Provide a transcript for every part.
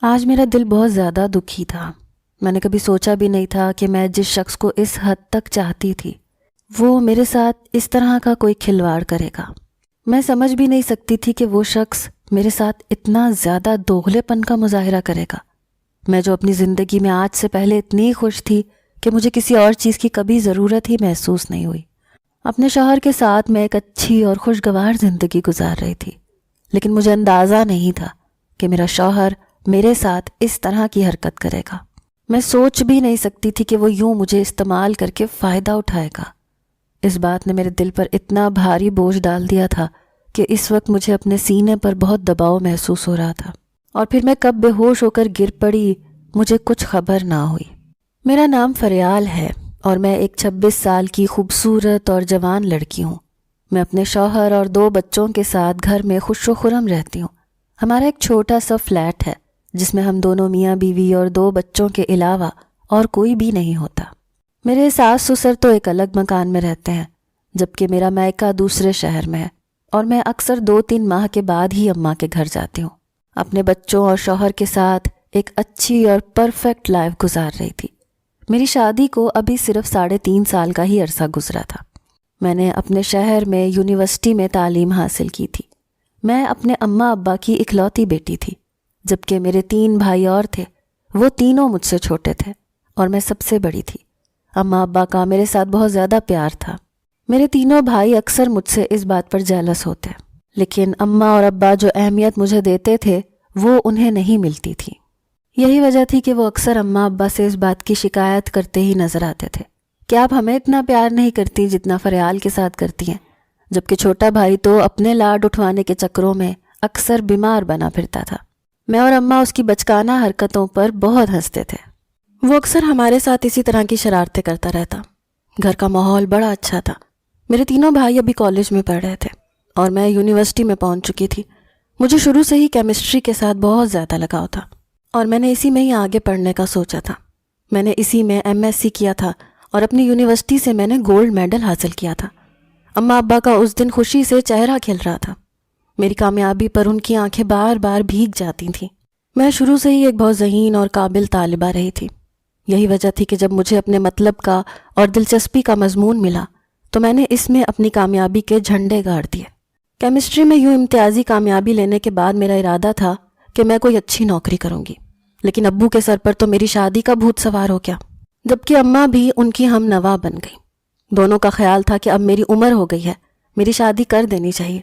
آج میرا دل بہت زیادہ دکھی تھا۔ میں نے کبھی سوچا بھی نہیں تھا کہ میں جس شخص کو اس حد تک چاہتی تھی وہ میرے ساتھ اس طرح کا کوئی کھلواڑ کرے گا۔ میں سمجھ بھی نہیں سکتی تھی کہ وہ شخص میرے ساتھ اتنا زیادہ دوغلے پن کا مظاہرہ کرے گا۔ میں جو اپنی زندگی میں آج سے پہلے اتنی خوش تھی کہ مجھے کسی اور چیز کی کبھی ضرورت ہی محسوس نہیں ہوئی۔ اپنے شوہر کے ساتھ میں ایک اچھی اور خوشگوار زندگی گزار رہی تھی، لیکن مجھے اندازہ نہیں تھا کہ میرا شوہر میرے ساتھ اس طرح کی حرکت کرے گا۔ میں سوچ بھی نہیں سکتی تھی کہ وہ یوں مجھے استعمال کر کے فائدہ اٹھائے گا۔ اس بات نے میرے دل پر اتنا بھاری بوجھ ڈال دیا تھا کہ اس وقت مجھے اپنے سینے پر بہت دباؤ محسوس ہو رہا تھا، اور پھر میں کب بے ہوش ہو کر گر پڑی مجھے کچھ خبر نہ ہوئی۔ میرا نام فریال ہے اور میں ایک 26 سال کی خوبصورت اور جوان لڑکی ہوں۔ میں اپنے شوہر اور 2 بچوں کے ساتھ گھر میں خوش و خرم رہتی ہوں۔ ہمارا ایک چھوٹا سا فلیٹ ہے جس میں ہم دونوں میاں بیوی اور 2 بچوں کے علاوہ اور کوئی بھی نہیں ہوتا۔ میرے ساس سسر تو ایک الگ مکان میں رہتے ہیں، جبکہ میرا میکہ دوسرے شہر میں ہے، اور میں اکثر 2-3 ماہ کے بعد ہی اماں کے گھر جاتی ہوں۔ اپنے بچوں اور شوہر کے ساتھ ایک اچھی اور پرفیکٹ لائف گزار رہی تھی۔ میری شادی کو ابھی صرف 3.5 سال کا ہی عرصہ گزرا تھا۔ میں نے اپنے شہر میں یونیورسٹی میں تعلیم حاصل کی تھی۔ میں اپنے اماں ابا کی اکلوتی بیٹی تھی، جبکہ میرے 3 بھائی اور تھے۔ وہ تینوں مجھ سے چھوٹے تھے اور میں سب سے بڑی تھی۔ اماں ابا کا میرے ساتھ بہت زیادہ پیار تھا۔ میرے تینوں بھائی اکثر مجھ سے اس بات پر جیلس ہوتے، لیکن اماں اور ابا جو اہمیت مجھے دیتے تھے وہ انہیں نہیں ملتی تھی۔ یہی وجہ تھی کہ وہ اکثر اماں ابا سے اس بات کی شکایت کرتے ہی نظر آتے تھے کہ آپ ہمیں اتنا پیار نہیں کرتی جتنا فریال کے ساتھ کرتی ہیں، جبکہ چھوٹا بھائی تو اپنے لاڈ اٹھوانے کے چکروں میں اکثر بیمار بنا پھرتا تھا۔ میں اور اماں اس کی بچکانہ حرکتوں پر بہت ہنستے تھے۔ وہ اکثر ہمارے ساتھ اسی طرح کی شرارتیں کرتا رہتا۔ گھر کا ماحول بڑا اچھا تھا۔ میرے تینوں بھائی ابھی کالج میں پڑھ رہے تھے اور میں یونیورسٹی میں پہنچ چکی تھی۔ مجھے شروع سے ہی کیمسٹری کے ساتھ بہت زیادہ لگاؤ تھا اور میں نے اسی میں ہی آگے پڑھنے کا سوچا تھا۔ میں نے اسی میں MSc کیا تھا اور اپنی یونیورسٹی سے میں نے گولڈ میڈل حاصل کیا تھا۔ اماں ابا کا اس دن خوشی سے چہرہ کھل رہا تھا۔ میری کامیابی پر ان کی آنکھیں بار بار بھیگ جاتی تھیں۔ میں شروع سے ہی ایک بہت ذہین اور قابل طالبہ رہی تھی۔ یہی وجہ تھی کہ جب مجھے اپنے مطلب کا اور دلچسپی کا مضمون ملا تو میں نے اس میں اپنی کامیابی کے جھنڈے گاڑ دیے۔ کیمسٹری میں یوں امتیازی کامیابی لینے کے بعد میرا ارادہ تھا کہ میں کوئی اچھی نوکری کروں گی، لیکن ابو کے سر پر تو میری شادی کا بھوت سوار ہو گیا، جبکہ اماں بھی ان کی ہم نوا بن گئی۔ دونوں کا خیال تھا کہ اب میری عمر ہو گئی ہے، میری شادی کر دینی چاہیے،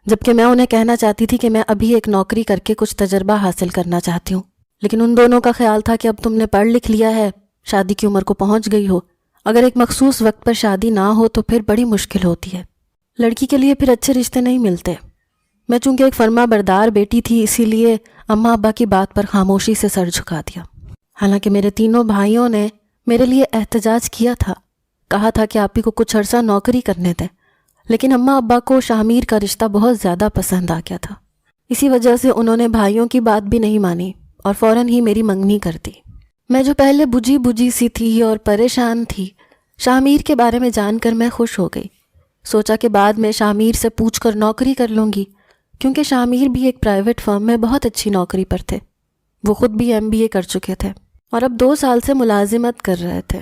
جبکہ میں انہیں کہنا چاہتی تھی کہ میں ابھی ایک نوکری کر کے کچھ تجربہ حاصل کرنا چاہتی ہوں۔ لیکن ان دونوں کا خیال تھا کہ اب تم نے پڑھ لکھ لیا ہے، شادی کی عمر کو پہنچ گئی ہو، اگر ایک مخصوص وقت پر شادی نہ ہو تو پھر بڑی مشکل ہوتی ہے، لڑکی کے لیے پھر اچھے رشتے نہیں ملتے۔ میں چونکہ ایک فرما بردار بیٹی تھی، اسی لیے اماں ابا کی بات پر خاموشی سے سر جھکا دیا۔ حالانکہ میرے تینوں بھائیوں نے میرے لیے احتجاج کیا تھا، کہا تھا کہ آپ ہی کو کچھ عرصہ نوکری کرنے دیں، لیکن اماں ابا کو شاہ کا رشتہ بہت زیادہ پسند آ گیا تھا۔ اسی وجہ سے انہوں نے بھائیوں کی بات بھی نہیں مانی اور فوراً ہی میری منگنی کر دی۔ میں جو پہلے بجھی سی تھی اور پریشان تھی، شاہ کے بارے میں جان کر میں خوش ہو گئی۔ سوچا کہ بعد میں شاہ سے پوچھ کر نوکری کر لوں گی، کیونکہ شاہ بھی ایک پرائیویٹ فرم میں بہت اچھی نوکری پر تھے۔ وہ خود بھی MBA کر چکے تھے اور اب 2 سال سے ملازمت کر رہے تھے۔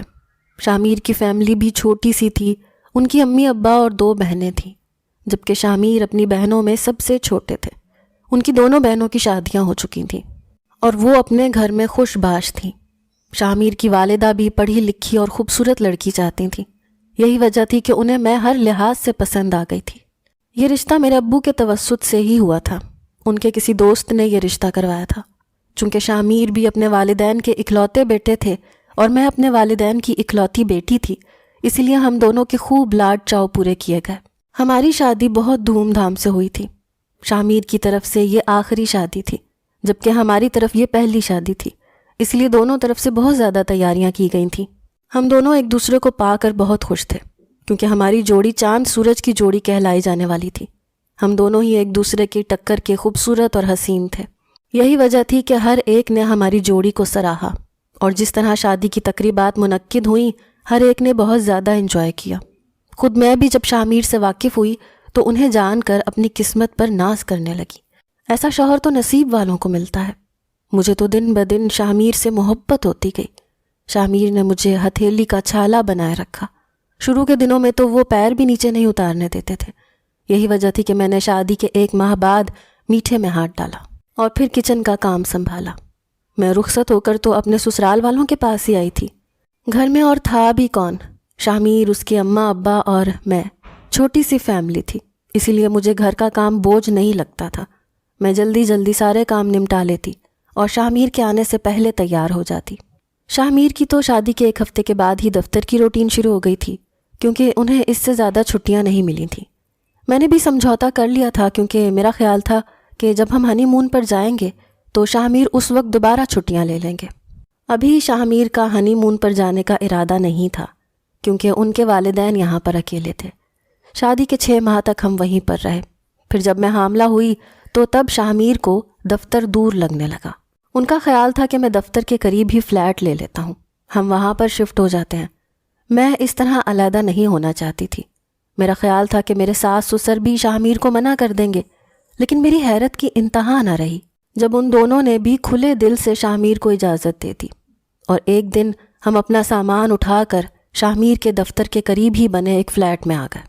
شاہ کی فیملی بھی چھوٹی سی تھی، ان کی امی ابا اور 2 بہنیں تھیں، جبکہ شاہ اپنی بہنوں میں سب سے چھوٹے تھے۔ ان کی دونوں بہنوں کی شادیاں ہو چکی تھیں اور وہ اپنے گھر میں خوش باش تھیں۔ شاہ کی والدہ بھی پڑھی لکھی اور خوبصورت لڑکی چاہتی تھیں۔ یہی وجہ تھی کہ انہیں میں ہر لحاظ سے پسند آ گئی تھی۔ یہ رشتہ میرے ابو کے توسط سے ہی ہوا تھا۔ ان کے کسی دوست نے یہ رشتہ کروایا تھا۔ چونکہ شاہ بھی اپنے والدین کے اکلوتے بیٹے تھے اور میں اپنے والدین کی اکلوتی بیٹی تھی، اسی لیے ہم دونوں کے خوب لاڈ چاؤ پورے کیے گئے۔ ہماری شادی بہت دھوم دھام سے ہوئی تھی۔ شاہ کی طرف سے یہ آخری شادی تھی، جبکہ ہماری طرف یہ پہلی شادی تھی، اس لیے دونوں طرف سے بہت زیادہ تیاریاں کی گئی تھیں۔ ہم دونوں ایک دوسرے کو پا کر بہت خوش تھے، کیونکہ ہماری جوڑی چاند سورج کی جوڑی کہلائی جانے والی تھی۔ ہم دونوں ہی ایک دوسرے کی ٹکر کے خوبصورت اور حسین تھے۔ یہی وجہ تھی کہ ہر ایک نے ہماری جوڑی کو سراہا، اور جس طرح شادی کی تقریبات منعقد ہوئیں ہر ایک نے بہت زیادہ انجوائے کیا۔ خود میں بھی جب شاہ سے واقف ہوئی تو انہیں جان کر اپنی قسمت پر ناز کرنے لگی۔ ایسا شوہر تو نصیب والوں کو ملتا ہے۔ مجھے تو دن بدن شاہمیر سے محبت ہوتی گئی۔ شاہمیر نے مجھے ہتھیلی کا چھالا بنائے رکھا۔ شروع کے دنوں میں تو وہ پیر بھی نیچے نہیں اتارنے دیتے تھے۔ یہی وجہ تھی کہ میں نے شادی کے 1 ماہ بعد میٹھے میں ہاتھ ڈالا اور پھر کچن کا کام سنبھالا۔ میں رخصت ہو کر تو اپنے سسرال والوں کے پاس ہی آئی تھی۔ گھر میں اور تھا بھی کون، شاہمیر، اس کے اماں ابا اور میں۔ چھوٹی سی فیملی تھی، اسی لیے مجھے گھر کا کام بوجھ نہیں لگتا تھا۔ میں جلدی جلدی سارے کام نمٹا لیتی اور شاہمیر کے آنے سے پہلے تیار ہو جاتی۔ شاہمیر کی تو شادی کے 1 ہفتے کے بعد ہی دفتر کی روٹین شروع ہو گئی تھی، کیونکہ انہیں اس سے زیادہ چھٹیاں نہیں ملی تھیں۔ میں نے بھی سمجھوتا کر لیا تھا، کیونکہ میرا خیال تھا کہ جب ہم ہنی مون پر جائیں گے تو شاہمیر اس وقت دوبارہ چھٹیاں لے لیں گے۔ ابھی شاہمیر کا ہنی مون پر جانے کا ارادہ نہیں تھا، کیونکہ ان کے والدین یہاں پر اکیلے تھے۔ شادی کے 6 ماہ تک ہم وہیں پر رہے۔ پھر جب میں حاملہ ہوئی تو تب شاہمیر کو دفتر دور لگنے لگا۔ ان کا خیال تھا کہ میں دفتر کے قریب ہی فلیٹ لے لیتا ہوں، ہم وہاں پر شفٹ ہو جاتے ہیں۔ میں اس طرح علیحدہ نہیں ہونا چاہتی تھی۔ میرا خیال تھا کہ میرے ساس سسر بھی شاہمیر کو منع کر دیں گے، لیکن میری حیرت کی انتہا نہ رہی جب ان دونوں نے بھی کھلے دل سے شاہمیر کو اجازت دے دی، اور ایک دن ہم اپنا سامان اٹھا کر شاہمیر کے دفتر کے قریب ہی بنے ایک فلیٹ میں آ گئے۔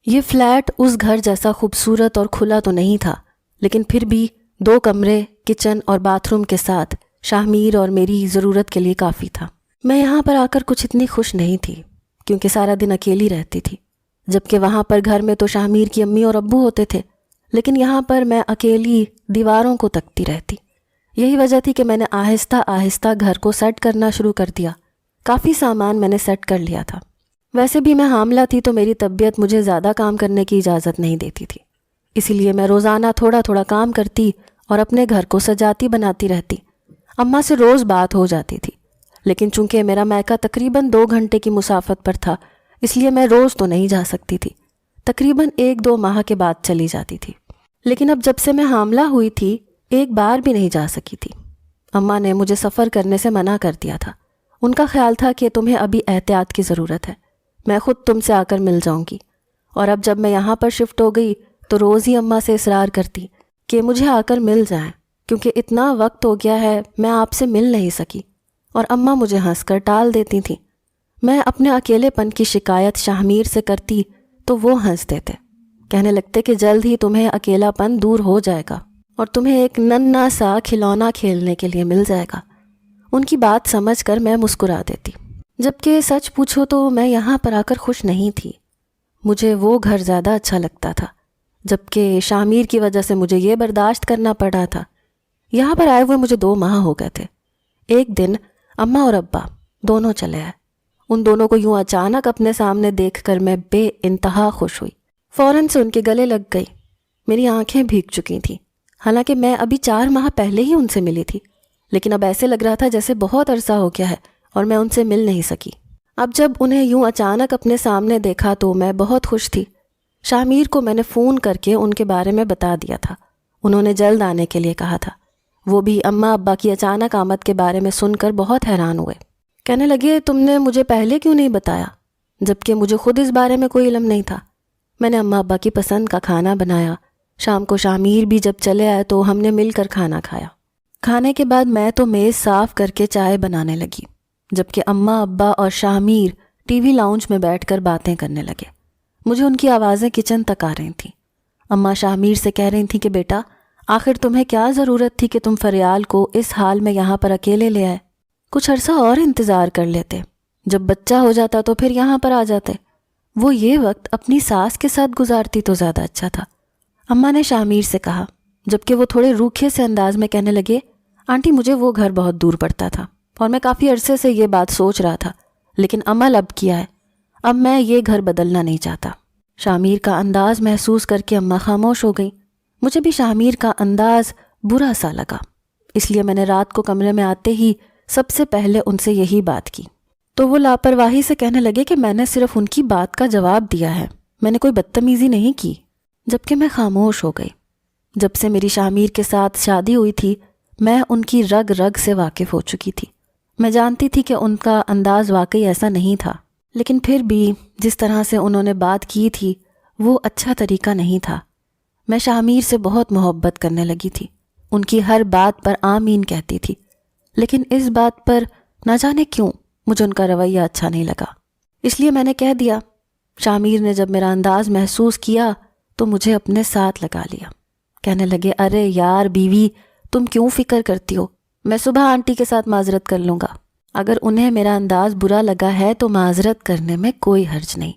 یہ فلیٹ اس گھر جیسا خوبصورت اور کھلا تو نہیں تھا، لیکن پھر بھی 2 کمرے، کچن اور باتھ روم کے ساتھ شاہمیر اور میری ضرورت کے لیے کافی تھا۔ میں یہاں پر آ کر کچھ اتنی خوش نہیں تھی، کیونکہ سارا دن اکیلی رہتی تھی، جبکہ وہاں پر گھر میں تو شاہمیر کی امی اور ابو ہوتے تھے، لیکن یہاں پر میں اکیلی دیواروں کو تکتی رہتی۔ یہی وجہ تھی کہ میں نے آہستہ آہستہ گھر کو سیٹ کرنا شروع کر دیا۔ کافی سامان میں نے سیٹ کر لیا تھا۔ ویسے بھی میں حاملہ تھی تو میری طبیعت مجھے زیادہ کام کرنے کی اجازت نہیں دیتی تھی، اسی لیے میں روزانہ تھوڑا تھوڑا کام کرتی اور اپنے گھر کو سجاتی بناتی رہتی۔ اماں سے روز بات ہو جاتی تھی، لیکن چونکہ میرا میکہ تقریباً 2 گھنٹے کی مسافت پر تھا، اس لیے میں روز تو نہیں جا سکتی تھی، تقریباً 1-2 ماہ کے بعد چلی جاتی تھی۔ لیکن اب جب سے میں حاملہ ہوئی تھی، ایک بار بھی نہیں جا سکی تھی۔ اماں نے مجھے سفر کرنے سے منع کر دیا تھا۔ ان کا خیال تھا کہ تمہیں ابھی احتیاط کی ضرورت ہے، میں خود تم سے آ کر مل جاؤں گی۔ اور اب جب میں یہاں پر شفٹ ہو گئی تو روز ہی اماں سے اصرار کرتی کہ مجھے آ کر مل جائیں، کیونکہ اتنا وقت ہو گیا ہے میں آپ سے مل نہیں سکی، اور اماں مجھے ہنس کر ٹال دیتی تھیں۔ میں اپنے اکیلے پن کی شکایت شاہمیر سے کرتی تو وہ ہنس دیتے، کہنے لگتے کہ جلد ہی تمہیں اکیلا پن دور ہو جائے گا اور تمہیں ایک ننھا سا کھلونا کھیلنے کے لیے مل جائے گا۔ ان کی بات سمجھ کر میں مسکرا دیتی، جبکہ سچ پوچھو تو میں یہاں پر آ کر خوش نہیں تھی۔ مجھے وہ گھر زیادہ اچھا لگتا تھا، جبکہ شاہمیر کی وجہ سے مجھے یہ برداشت کرنا پڑا تھا۔ یہاں پر آئے ہوئے مجھے 2 ماہ ہو گئے تھے۔ ایک دن اماں اور ابا دونوں چلے آئے۔ ان دونوں کو یوں اچانک اپنے سامنے دیکھ کر میں بے انتہا خوش ہوئی، فوراً سے ان کے گلے لگ گئی۔ میری آنکھیں بھیگ چکی تھیں، حالانکہ میں ابھی 4 ماہ پہلے ہی ان سے ملی تھی، لیکن اب ایسے لگ رہا تھا جیسے بہت عرصہ ہو گیا ہے اور میں ان سے مل نہیں سکی۔ اب جب انہیں یوں اچانک اپنے سامنے دیکھا تو میں بہت خوش تھی۔ شاہمیر کو میں نے فون کر کے ان کے بارے میں بتا دیا تھا، انہوں نے جلد آنے کے لیے کہا تھا۔ وہ بھی اماں ابا کی اچانک آمد کے بارے میں سن کر بہت حیران ہوئے، کہنے لگے تم نے مجھے پہلے کیوں نہیں بتایا، جبکہ مجھے خود اس بارے میں کوئی علم نہیں تھا۔ میں نے اماں ابا کی پسند کا کھانا بنایا۔ شام کو شاہمیر بھی جب چلے آئے تو ہم نے مل کر کھانا کھایا۔ کھانے کے بعد میں تو میز صاف کر کے چائے بنانے لگی، جبکہ اماں ابا اور شاہمیر ٹی وی لاؤنج میں بیٹھ کر باتیں کرنے لگے۔ مجھے ان کی آوازیں کچن تک آ رہی تھیں۔ اماں شاہمیر سے کہہ رہی تھیں کہ بیٹا، آخر تمہیں کیا ضرورت تھی کہ تم فریال کو اس حال میں یہاں پر اکیلے لے آئے؟ کچھ عرصہ اور انتظار کر لیتے، جب بچہ ہو جاتا تو پھر یہاں پر آ جاتے۔ وہ یہ وقت اپنی ساس کے ساتھ گزارتی تو زیادہ اچھا تھا، اماں نے شاہمیر سے کہا، جبکہ وہ تھوڑے روکھے سے انداز میں کہنے لگے، آنٹی مجھے وہ گھر بہت دور پڑتا تھا اور میں کافی عرصے سے یہ بات سوچ رہا تھا، لیکن عمل اب کیا ہے، اب میں یہ گھر بدلنا نہیں چاہتا۔ شاہمیر کا انداز محسوس کر کے اماں خاموش ہو گئیں۔ مجھے بھی شاہمیر کا انداز برا سا لگا، اس لیے میں نے رات کو کمرے میں آتے ہی سب سے پہلے ان سے یہی بات کی، تو وہ لاپرواہی سے کہنے لگے کہ میں نے صرف ان کی بات کا جواب دیا ہے، میں نے کوئی بدتمیزی نہیں کی، جبکہ میں خاموش ہو گئی۔ جب سے میری شاہمیر کے ساتھ شادی ہوئی تھی میں ان کی رگ رگ سے واقف ہو چکی تھی۔ میں جانتی تھی کہ ان کا انداز واقعی ایسا نہیں تھا، لیکن پھر بھی جس طرح سے انہوں نے بات کی تھی وہ اچھا طریقہ نہیں تھا۔ میں شاہمیر سے بہت محبت کرنے لگی تھی، ان کی ہر بات پر آمین کہتی تھی، لیکن اس بات پر نہ جانے کیوں مجھے ان کا رویہ اچھا نہیں لگا، اس لیے میں نے کہہ دیا۔ شامیر نے جب میرا انداز محسوس کیا تو مجھے اپنے ساتھ لگا لیا۔ کہنے لگے، ارے یار بیوی، تم کیوں فکر کرتی ہو؟ میں صبح آنٹی کے ساتھ معذرت کر لوں گا۔ اگر انہیں میرا انداز برا لگا ہے تو معذرت کرنے میں کوئی حرج نہیں۔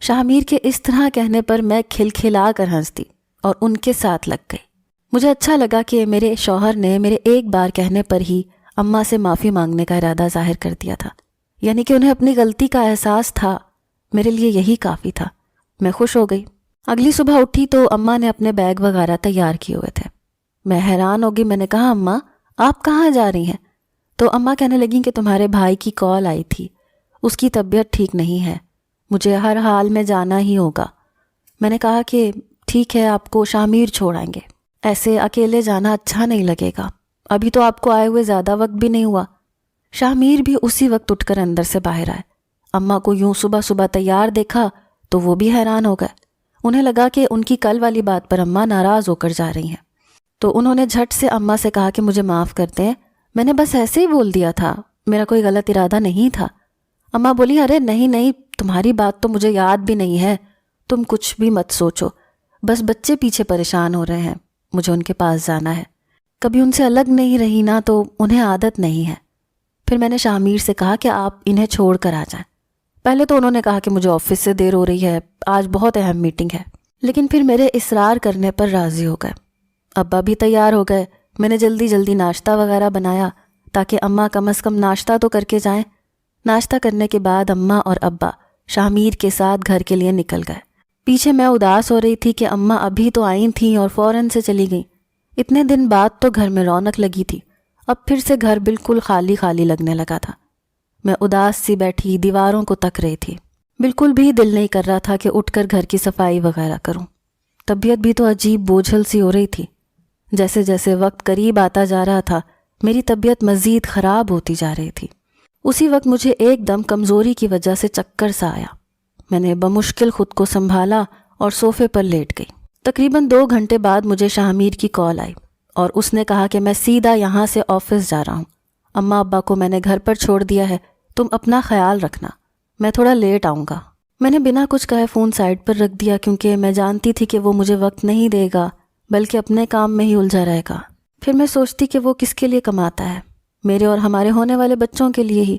شامیر کے اس طرح کہنے پر میں کھلکھلا کر ہنس دی اور ان کے ساتھ لگ گئی۔ مجھے اچھا لگا کہ میرے شوہر نے میرے ایک بار کہنے پر ہی اماں سے معافی مانگنے کا ارادہ ظاہر کر دیا تھا، یعنی کہ انہیں اپنی غلطی کا احساس تھا۔ میرے لیے یہی کافی تھا۔ میں خوش ہو گئی۔ اگلی صبح اٹھی تو اماں نے اپنے بیگ وغیرہ تیار کیے ہوئے تھے۔ میں حیران ہو گئی۔ میں نے کہا، اماں آپ کہاں جا رہی ہیں؟ تو اماں کہنے لگیں کہ تمہارے بھائی کی کال آئی تھی، اس کی طبیعت ٹھیک نہیں ہے، مجھے ہر حال میں جانا ہی ہوگا۔ میں نے کہا کہ ٹھیک ہے، آپ کو شامیر چھوڑ آئیں گے، ایسے اکیلے جانا اچھا نہیں لگے گا، ابھی تو آپ کو آئے ہوئے زیادہ وقت بھی نہیں ہوا۔ شامیر بھی اسی وقت اٹھ کر اندر سے باہر آئے۔ اماں کو یوں صبح صبح تیار دیکھا تو وہ بھی حیران ہو گئے۔ انہیں لگا کہ ان کی کل والی بات پر اماں ناراض ہو کر جا رہی ہیں، تو انہوں نے جھٹ سے اماں سے کہا کہ مجھے معاف کر دیں، میں نے بس ایسے ہی بول دیا تھا، میرا کوئی غلط ارادہ نہیں تھا۔ اماں بولی، ارے نہیں، تمہاری بات تو مجھے یاد بھی نہیں ہے، تم کچھ بھی مت سوچو، بس بچے پیچھے پریشان ہو رہے ہیں، مجھے ان کے پاس جانا ہے، کبھی ان سے الگ نہیں رہی نا تو انہیں عادت نہیں ہے۔ پھر میں نے شامیر سے کہا کہ آپ انہیں چھوڑ کر آ جائیں۔ پہلے تو انہوں نے کہا کہ مجھے آفس سے دیر ہو رہی ہے، آج بہت اہم میٹنگ ہے، لیکن پھر میرے اصرار کرنے پر راضی ہو گئے۔ ابا بھی تیار ہو گئے۔ میں نے جلدی ناشتہ وغیرہ بنایا تاکہ اماں کم از کم ناشتہ تو کر کے جائیں۔ ناشتہ کرنے کے بعد اماں اور ابا شامیر کے ساتھ گھر کے لیے نکل گئے۔ پیچھے میں اداس ہو رہی تھی کہ اماں ابھی تو آئی تھیں اور فوراً سے چلی گئیں۔ اتنے دن بعد تو گھر میں رونق لگی تھی، اب پھر سے گھر بالکل خالی خالی لگنے لگا تھا۔ میں اداس سی بیٹھی دیواروں کو تک رہی تھی، بالکل بھی دل نہیں کر رہا تھا کہ اٹھ کر گھر کی صفائی وغیرہ کروں۔ طبیعت بھی تو عجیب بوجھل سی ہو رہی تھی۔ جیسے جیسے وقت قریب آتا جا رہا تھا میری طبیعت مزید خراب ہوتی جا رہی تھی۔ اسی وقت مجھے ایک دم کمزوری کی وجہ سے چکر سا آیا۔ میں نے بمشکل خود کو سنبھالا اور صوفے پر لیٹ گئی۔ تقریباً 2 گھنٹے بعد مجھے شامیر کی کال آئی اور اس نے کہا کہ میں سیدھا یہاں سے آفس جا رہا ہوں، اماں ابا کو میں نے گھر پر چھوڑ دیا ہے، تم اپنا خیال رکھنا، میں تھوڑا لیٹ آؤں گا۔ میں نے بنا کچھ کہے فون سائڈ پر رکھ دیا، کیونکہ میں جانتی تھی کہ وہ مجھے وقت نہیں دے گا بلکہ اپنے کام میں ہی الجھا رہے گا۔ پھر میں سوچتی کہ وہ کس کے لیے کماتا ہے، میرے اور ہمارے ہونے والے بچوں کے لیے ہی،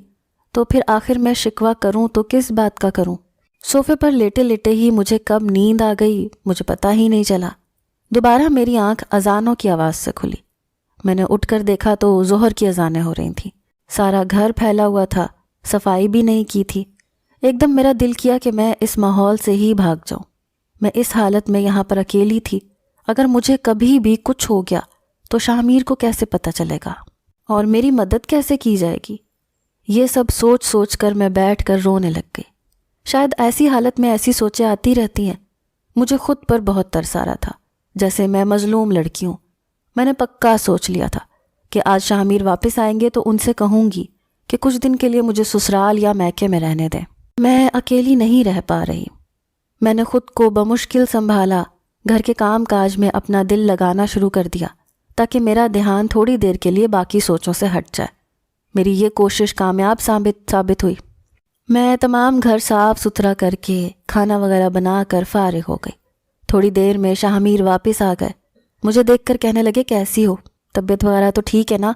تو پھر آخر میں شکوہ کروں تو کس بات کا کروں۔ صوفے پر لیٹے لیٹے ہی مجھے کب نیند آ گئی مجھے پتہ ہی نہیں چلا۔ دوبارہ میری آنکھ اذانوں کی آواز سے کھلی۔ میں نے اٹھ کر دیکھا تو ظہر کی اذانیں ہو رہی تھیں۔ سارا گھر پھیلا ہوا تھا، صفائی بھی نہیں کی تھی۔ ایک دم میرا دل کیا کہ میں اس ماحول سے ہی بھاگ جاؤں۔ میں اس حالت میں یہاں پر اکیلی تھی، اگر مجھے کبھی بھی کچھ ہو گیا تو شامیر کو کیسے پتہ چلے گا اور میری مدد کیسے کی جائے گی؟ یہ سب سوچ سوچ کر میں بیٹھ کر رونے لگ گئی۔ شاید ایسی حالت میں ایسی سوچیں آتی رہتی ہیں۔ مجھے خود پر بہت ترس آ رہا تھا، جیسے میں مظلوم لڑکی ہوں۔ میں نے پکا سوچ لیا تھا کہ آج شامیر واپس آئیں گے تو ان سے کہوں گی کہ کچھ دن کے لیے مجھے سسرال یا میکے میں رہنے دیں۔ میں اکیلی نہیں رہ پا رہی۔ میں نے خود کو بمشکل سنبھالا، گھر کے کام کاج میں اپنا دل لگانا شروع کر دیا تاکہ میرا دھیان تھوڑی دیر کے لیے باقی سوچوں سے ہٹ جائے۔ میری یہ کوشش کامیاب ثابت ہوئی۔ میں تمام گھر صاف ستھرا کر کے کھانا وغیرہ بنا کر فارغ ہو گئی۔ تھوڑی دیر میں شامیر واپس آ گئے۔ مجھے دیکھ کر کہنے لگے، کیسی ہو؟ طبیعت وغیرہ تو ٹھیک ہے نا؟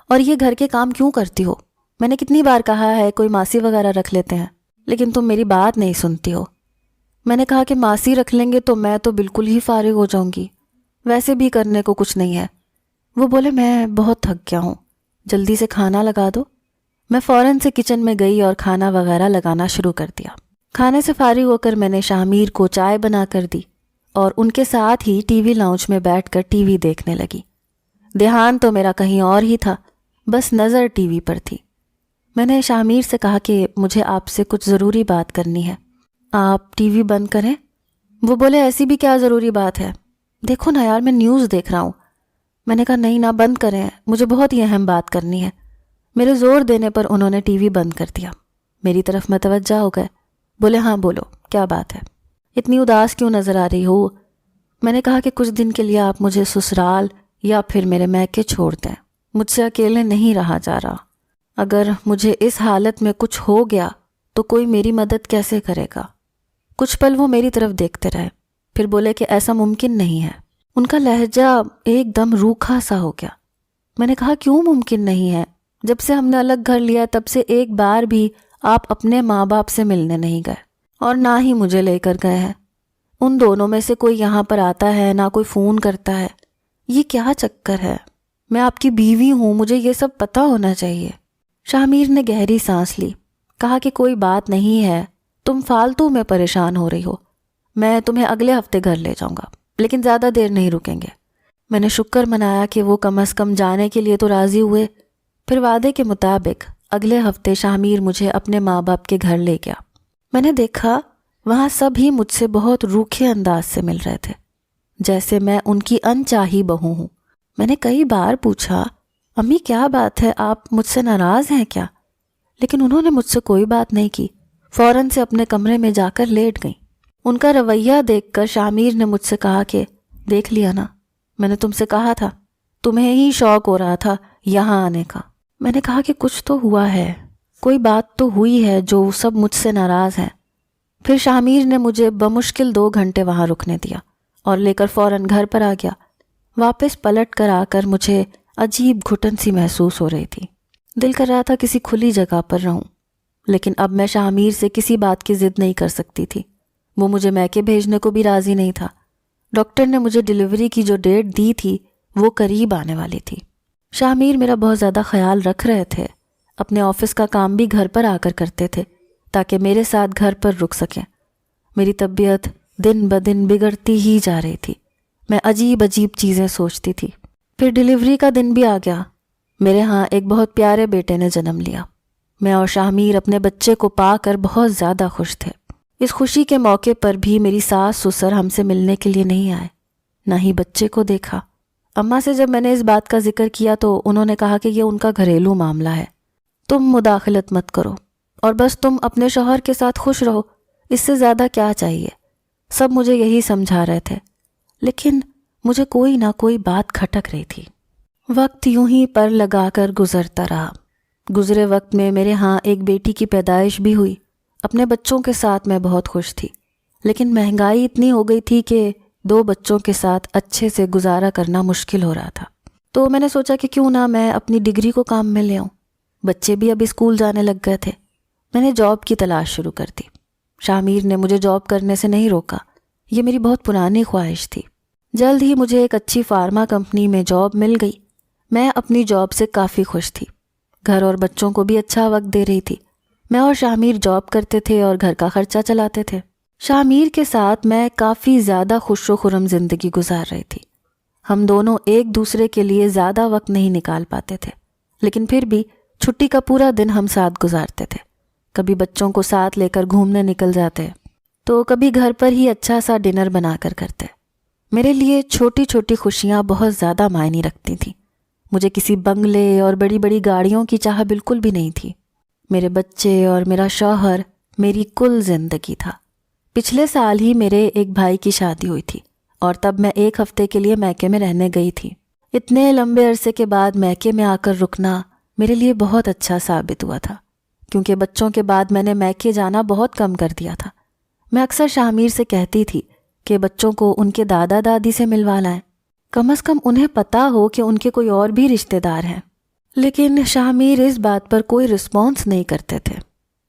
اور یہ گھر کے کام کیوں کرتی ہو؟ میں نے کتنی بار کہا ہے کوئی ماسی وغیرہ رکھ لیتے ہیں، لیکن تم میری بات نہیں سنتی ہو۔ میں نے کہا کہ ماسی رکھ لیں گے تو میں تو بالکل ہی فارغ ہو جاؤں گی، ویسے بھی کرنے کو کچھ نہیں ہے۔ وہ بولے، میں بہت تھک گیا ہوں، جلدی سے کھانا لگا دو۔ میں فوراً سے کچن میں گئی اور کھانا وغیرہ لگانا شروع کر دیا۔ کھانے سے فارغ ہو کر میں نے شامیر کو چائے بنا کر دی اور ان کے ساتھ ہی ٹی وی لاؤنج میں بیٹھ کر ٹی وی دیکھنے لگی۔ دھیان تو میرا کہیں اور ہی تھا، بس نظر ٹی وی پر تھی۔ میں نے شامیر سے کہا کہ مجھے آپ سے کچھ ضروری بات کرنی ہے، آپ ٹی وی بند کریں۔ وہ بولے، ایسی بھی کیا ضروری بات ہے؟ دیکھو نا یار، میں نیوز دیکھ رہا ہوں۔ میں نے کہا، نہیں نا، بند کریں، مجھے بہت ہی اہم بات کرنی ہے۔ میرے زور دینے پر انہوں نے ٹی وی بند کر دیا۔ میری طرف متوجہ ہو گئے۔ بولے، ہاں بولو، کیا بات ہے؟ اتنی اداس کیوں نظر آ رہی ہو؟ میں نے کہا کہ کچھ دن کے لیے آپ مجھے سسرال یا پھر میرے میکے چھوڑ دیں۔ مجھ سے اکیلے نہیں رہا جا رہا۔ اگر مجھے اس حالت میں کچھ ہو گیا تو کوئی میری مدد کیسے کرے گا؟ کچھ پل وہ میری طرف دیکھتے رہے، پھر بولے کہ ایسا ممکن نہیں ہے۔ ان کا لہجہ ایک دم روکھا سا ہو گیا۔ میں نے کہا کیوں ممکن نہیں ہے؟ جب سے ہم نے الگ گھر لیا تب سے ایک بار بھی آپ اپنے ماں باپ سے ملنے نہیں گئے اور نہ ہی مجھے لے کر گئے ہیں۔ ان دونوں میں سے کوئی یہاں پر آتا ہے، نہ کوئی فون کرتا ہے۔ یہ کیا چکر ہے؟ میں آپ کی بیوی ہوں، مجھے یہ سب پتہ ہونا چاہیے۔ شاہ میر نے گہری سانس لی، کہا کہ کوئی بات نہیں ہے، تم فالتو میں پریشان ہو رہی ہو، میں تمہیں اگلے ہفتے گھر لے جاؤں گا، لیکن زیادہ دیر نہیں رکیں گے۔ میں نے شکر منایا کہ وہ کم از کم جانے کے لیے تو راضی ہوئے۔ پھر وعدے کے مطابق اگلے ہفتے شاہ میر مجھے اپنے ماں باپ کے گھر لے گیا۔ میں نے دیکھا وہاں سب ہی مجھ سے بہت روکھے انداز سے مل رہے تھے، جیسے میں ان کی انچاہی بہو ہوں۔ میں نے کئی بار پوچھا، امی کیا بات ہے، آپ مجھ سے ناراض ہیں کیا؟ لیکن انہوں نے مجھ سے کوئی بات نہیں کی، فوراً سے اپنے کمرے میں جا کر لیٹ گئیں۔ ان کا رویہ دیکھ کر شاہ میر نے مجھ سے کہا کہ دیکھ لیا نا، میں نے تم سے کہا تھا، تمہیں ہی شوق ہو رہا تھا یہاں آنے کا۔ میں نے کہا کہ کچھ تو ہوا ہے، کوئی بات تو ہوئی ہے جو سب مجھ سے ناراض ہیں۔ پھر شاہ میر نے مجھے بمشکل 2 گھنٹے وہاں رکنے دیا اور لے کر فوراً گھر پر آ گیا۔ واپس پلٹ کر آ کر مجھے عجیب گھٹن سی محسوس ہو رہی تھی۔ دل کر رہا تھا کسی کھلی جگہ پر رہوں، لیکن اب میں شاہ میر سے کسی بات کی ضد نہیں کر سکتی تھی۔ وہ مجھے میکے بھیجنے کو بھی راضی نہیں تھا۔ ڈاکٹر نے مجھے ڈیلیوری کی جو ڈیٹ دی تھی وہ قریب آنے والی تھی۔ شاہ میر میرا بہت زیادہ خیال رکھ رہے تھے، اپنے آفس کا کام بھی گھر پر آ کر کرتے تھے تاکہ میرے ساتھ گھر پر رک سکیں۔ میری طبیعت دن بدن بگڑتی ہی جا رہی تھی، میں عجیب چیزیں سوچتی تھی۔ پھر ڈیلیوری کا دن بھی آ گیا۔ میرے ہاں ایک بہت پیارے بیٹے نے جنم لیا۔ میں اور شاہ میر اپنے بچے کو پا کر بہت زیادہ خوش تھے۔ اس خوشی کے موقع پر بھی میری ساس سسر ہم سے ملنے کے لیے نہیں آئے، نہ ہی بچے کو دیکھا۔ اماں سے جب میں نے اس بات کا ذکر کیا تو انہوں نے کہا کہ یہ ان کا گھریلو معاملہ ہے، تم مداخلت مت کرو اور بس تم اپنے شوہر کے ساتھ خوش رہو، اس سے زیادہ کیا چاہیے۔ سب مجھے یہی سمجھا رہے تھے، لیکن مجھے کوئی نہ کوئی بات کھٹک رہی تھی۔ وقت یوں ہی پر لگا کر گزرتا رہا۔ گزرے وقت میں میرے ہاں ایک بیٹی کی پیدائش بھی ہوئی۔ اپنے بچوں کے ساتھ میں بہت خوش تھی، لیکن مہنگائی اتنی ہو گئی تھی کہ 2 بچوں کے ساتھ اچھے سے گزارا کرنا مشکل ہو رہا تھا۔ تو میں نے سوچا کہ کیوں نہ میں اپنی ڈگری کو کام میں لے آؤں۔ بچے بھی اب اسکول جانے لگ گئے تھے۔ میں نے جاب کی تلاش شروع کر دی۔ شاہ میر نے مجھے جاب کرنے سے نہیں روکا، یہ میری بہت پرانی خواہش تھی۔ جلد ہی مجھے ایک اچھی فارما کمپنی میں جاب مل گئی۔ میں اپنی جاب سے کافی خوش تھی، گھر اور بچوں کو بھی اچھا وقت دے رہی تھی۔ میں اور شاہ میر جاب کرتے تھے اور گھر کا خرچہ چلاتے تھے۔ شاہ میر کے ساتھ میں کافی زیادہ خوش و خرم زندگی گزار رہی تھی۔ ہم دونوں ایک دوسرے کے لیے زیادہ وقت نہیں نکال پاتے تھے، لیکن پھر بھی چھٹی کا پورا دن ہم ساتھ گزارتے تھے۔ کبھی بچوں کو ساتھ لے کر گھومنے نکل جاتے تو کبھی گھر پر ہی اچھا سا ڈنر بنا کر کرتے۔ میرے لیے چھوٹی چھوٹی خوشیاں بہت زیادہ معنی رکھتی تھیں۔ مجھے کسی بنگلے اور بڑی بڑی گاڑیوں کی چاہ بالکل بھی نہیں تھی۔ میرے بچے اور میرا شوہر میری کل زندگی تھا۔ پچھلے سال ہی میرے ایک بھائی کی شادی ہوئی تھی اور تب میں 1 ہفتے کے لیے میکے میں رہنے گئی تھی۔ اتنے لمبے عرصے کے بعد میکے میں آ کر رکنا میرے لیے بہت اچھا ثابت ہوا تھا، کیونکہ بچوں کے بعد میں نے میکے جانا بہت کم کر دیا تھا۔ میں اکثر شاہ میر سے کہتی تھی کہ بچوں کو ان کے دادا دادی سے ملوا لائیں، کم از کم انہیں پتہ ہو کہ ان کے کوئی اور بھی رشتہ دار ہیں۔ لیکن شاہ میر اس بات پر کوئی رسپانس نہیں کرتے تھے۔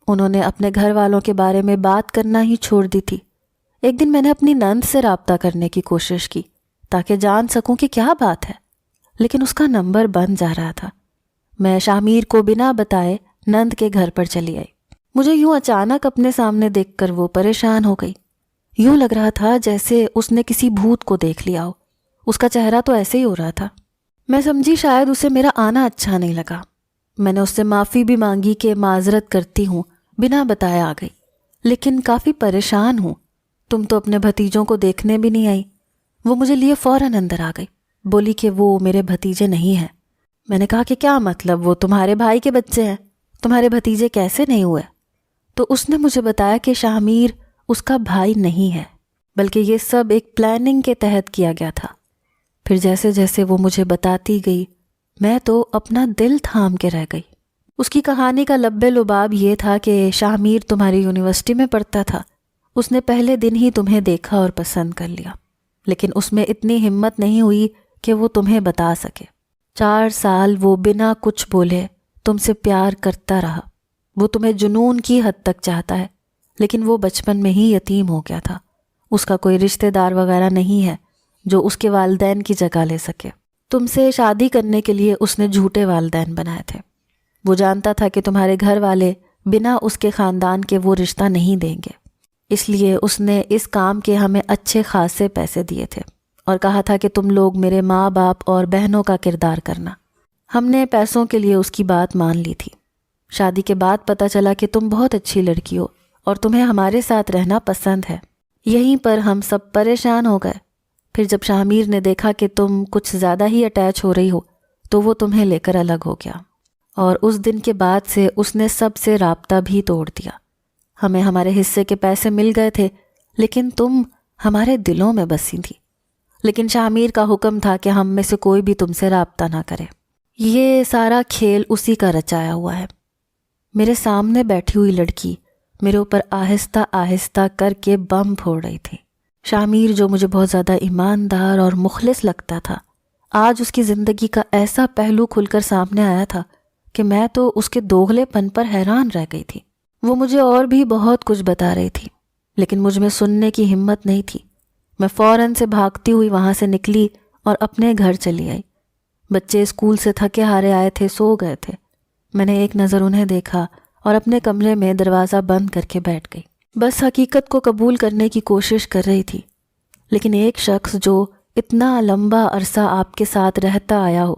انہوں نے اپنے گھر والوں کے بارے میں بات کرنا ہی چھوڑ دی تھی۔ ایک دن میں نے اپنی نند سے رابطہ کرنے کی کوشش کی تاکہ جان سکوں کہ کیا بات ہے، لیکن اس کا نمبر بند جا رہا تھا۔ میں شاہ میر کو بنا بتائے نند کے گھر پر چلی آئی۔ مجھے یوں اچانک اپنے سامنے دیکھ کر وہ پریشان ہو گئی۔ یوں لگ رہا تھا جیسے اس نے کسی بھوت کو دیکھ لیا ہو۔ اس کا چہرہ تو ایسے ہی ہو رہا تھا۔ میں سمجھی شاید اسے میرا آنا اچھا نہیں لگا۔ میں نے اس سے معافی بھی مانگی کہ معذرت کرتی ہوں، بنا بتائے آ گئی، لیکن کافی پریشان ہوں، تم تو اپنے بھتیجوں کو دیکھنے بھی نہیں آئی۔ وہ مجھے لیے فوراً اندر آ گئی، بولی کہ وہ میرے بھتیجے نہیں ہیں۔ میں نے کہا کہ کیا مطلب، وہ تمہارے بھائی کے بچے ہیں، تمہارے بھتیجے کیسے نہیں ہوئے؟ تو اس نے مجھے بتایا کہ شاہ میر اس کا بھائی نہیں ہے، بلکہ یہ سب ایک پلاننگ کے تحت کیا گیا تھا۔ پھر جیسے جیسے وہ مجھے بتاتی گئی میں تو اپنا دل تھام کے رہ گئی۔ اس کی کہانی کا لب لباب یہ تھا کہ شاہ میر تمہاری یونیورسٹی میں پڑھتا تھا، اس نے پہلے دن ہی تمہیں دیکھا اور پسند کر لیا، لیکن اس میں اتنی ہمت نہیں ہوئی کہ وہ تمہیں بتا سکے۔ 4 سال وہ بنا کچھ بولے تم سے پیار کرتا رہا۔ وہ تمہیں جنون کی حد تک چاہتا ہے، لیکن وہ بچپن میں ہی یتیم ہو گیا تھا۔ اس کا کوئی رشتہ دار وغیرہ نہیں ہے جو اس کے والدین کی جگہ لے سکے۔ تم سے شادی کرنے کے لیے اس نے جھوٹے والدین بنائے تھے۔ وہ جانتا تھا کہ تمہارے گھر والے بنا اس کے خاندان کے وہ رشتہ نہیں دیں گے، اس لیے اس نے اس کام کے ہمیں اچھے خاصے پیسے دیے تھے اور کہا تھا کہ تم لوگ میرے ماں باپ اور بہنوں کا کردار کرنا۔ ہم نے پیسوں کے لیے اس کی بات مان لی تھی۔ شادی کے بعد پتہ چلا کہ تم بہت اچھی لڑکی ہو اور تمہیں ہمارے ساتھ رہنا پسند ہے۔ یہیں پر ہم سب پریشان ہو گئے۔ پھر جب شاہ میر نے دیکھا کہ تم کچھ زیادہ ہی اٹیچ ہو رہی ہو تو وہ تمہیں لے کر الگ ہو گیا، اور اس دن کے بعد سے اس نے سب سے رابطہ بھی توڑ دیا۔ ہمیں ہمارے حصے کے پیسے مل گئے تھے، لیکن تم ہمارے دلوں میں بسی تھی۔ لیکن شاہ میر کا حکم تھا کہ ہم میں سے کوئی بھی تم سے رابطہ نہ کرے۔ یہ سارا کھیل اسی کا رچایا ہوا ہے۔ میرے سامنے بیٹھی ہوئی لڑکی میرے اوپر آہستہ آہستہ کر کے بم پھوڑ رہی تھی۔ شاہ میر جو مجھے بہت زیادہ ایماندار اور مخلص لگتا تھا، آج اس کی زندگی کا ایسا پہلو کھل کر سامنے آیا تھا کہ میں تو اس کے دوغلے پن پر حیران رہ گئی تھی۔ وہ مجھے اور بھی بہت کچھ بتا رہی تھی، لیکن مجھ میں سننے کی ہمت نہیں تھی۔ میں فوراً سے بھاگتی ہوئی وہاں سے نکلی اور اپنے گھر چلی آئی۔ بچے اسکول سے تھکے ہارے آئے تھے، سو گئے تھے۔ میں نے ایک نظر انہیں دیکھا اور اپنے کمرے میں دروازہ بند کر کے بیٹھ گئی۔ بس حقیقت کو قبول کرنے کی کوشش کر رہی تھی، لیکن ایک شخص جو اتنا لمبا عرصہ آپ کے ساتھ رہتا آیا ہو،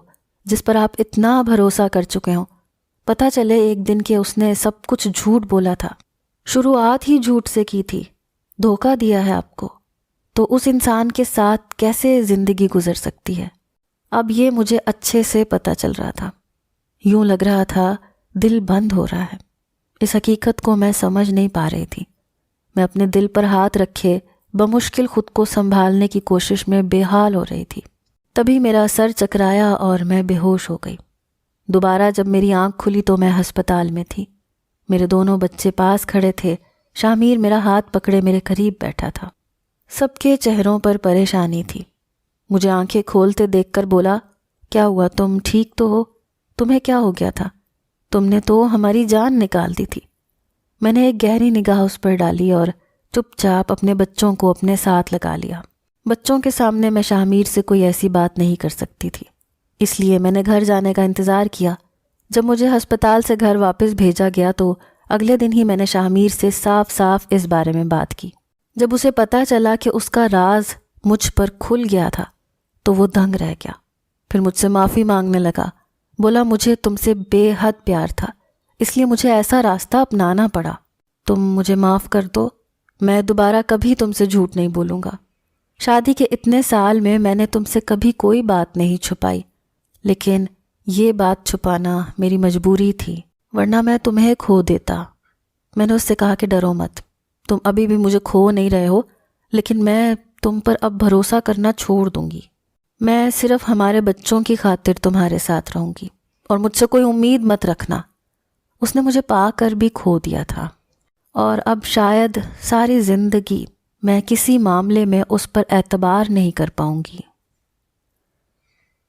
جس پر آپ اتنا بھروسہ کر چکے ہوں، پتہ چلے ایک دن کہ اس نے سب کچھ جھوٹ بولا تھا، شروعات ہی جھوٹ سے کی تھی، دھوکہ دیا ہے آپ کو، تو اس انسان کے ساتھ کیسے زندگی گزر سکتی ہے؟ اب یہ مجھے اچھے سے پتہ چل رہا تھا۔ یوں لگ رہا تھا دل بند ہو رہا ہے۔ اس حقیقت کو میں سمجھ نہیں پا رہی تھی۔ میں اپنے دل پر ہاتھ رکھے بمشکل خود کو سنبھالنے کی کوشش میں بے حال ہو رہی تھی۔ تبھی میرا سر چکرایا اور میں بے ہوش ہو گئی۔ دوبارہ جب میری آنکھ کھلی تو میں ہسپتال میں تھی۔ میرے دونوں بچے پاس کھڑے تھے۔ شاہ میر میرا ہاتھ پکڑے میرے قریب بیٹھا تھا۔ سب کے چہروں پر پریشانی تھی۔ مجھے آنکھیں کھولتے دیکھ کر بولا، کیا ہوا، تم ٹھیک تو ہو؟ تمہیں کیا ہو گیا تھا؟ تم نے تو ہماری جان نکال دی تھی۔ میں نے ایک گہری نگاہ اس پر ڈالی اور چپ چاپ اپنے بچوں کو اپنے ساتھ لگا لیا۔ بچوں کے سامنے میں شاہ میر سے کوئی ایسی بات نہیں کر سکتی تھی، اس لیے میں نے گھر جانے کا انتظار کیا۔ جب مجھے ہسپتال سے گھر واپس بھیجا گیا تو اگلے دن ہی میں نے شاہ میر سے صاف صاف اس بارے میں بات کی۔ جب اسے پتہ چلا کہ اس کا راز مجھ پر کھل گیا تھا تو وہ دنگ رہ گیا۔ پھر مجھ سے معافی مانگنے لگا، بولا مجھے تم سے بے حد پیار تھا، اس لیے مجھے ایسا راستہ اپنانا پڑا۔ تم مجھے معاف کر دو، میں دوبارہ کبھی تم سے جھوٹ نہیں بولوں گا۔ شادی کے اتنے سال میں نے تم سے کبھی کوئی بات نہیں چھپائی، لیکن یہ بات چھپانا میری مجبوری تھی، ورنہ میں تمہیں کھو دیتا۔ میں نے اس سے کہا کہ ڈرو مت، تم ابھی بھی مجھے کھو نہیں رہے ہو، لیکن میں تم پر اب بھروسہ کرنا چھوڑ دوں گی۔ میں صرف ہمارے بچوں کی خاطر تمہارے ساتھ رہوں گی، اور مجھ سے کوئی امید مت رکھنا۔ اس نے مجھے پا کر بھی کھو دیا تھا، اور اب شاید ساری زندگی میں کسی معاملے میں اس پر اعتبار نہیں کر پاؤں گی۔